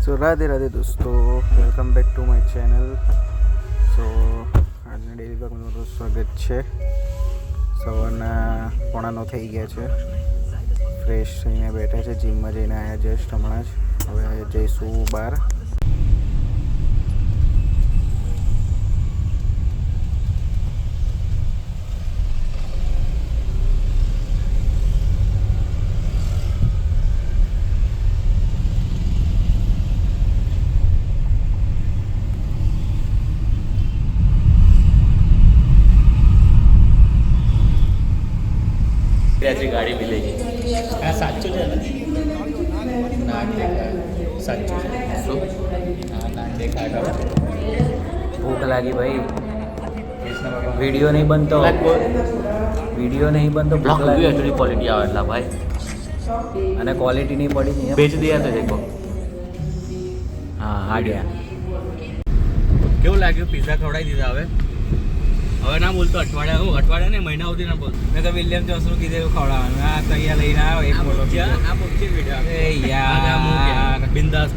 સો રાધે રાધે દોસ્તો, welcome back to my channel. So આજના daily બ્લોગમાં તમારું સ્વાગત છે. સવારના 9:45 થઈ ગયા છે. ફ્રેશ થઈને બેઠા છે, જીમમાં જઈને આવ્યા જસ્ટ હમણાં જ. હવે જઈશું બહાર. ऐसी गाड़ी मिलेगी हाँ साचो છે ને સાચું हाँ नाक देखा भूख लागी भाई. वीडियो नहीं बनतो ब्लॉग भूख लागी. એટલી ક્વોલિટી આવે એટલા ભાઈ અને ક્વોલિટી નહીં પડી ને બેચ દિયા તો દેખો હા આ ગયા. કેવું લાગ્યું પિઝા ખવડાવી દીધા હવે ના બોલતો અઠવાડિયા ને મહિના સુધી ના બોલતો મેં તો વિલિયમ જોન્સનું કીધું ખવડાવવાનું. આ તૈયાર લઈને આવ્યો એક મોટો આ પહોંચી વિડીયો એ યાર બિંદાસ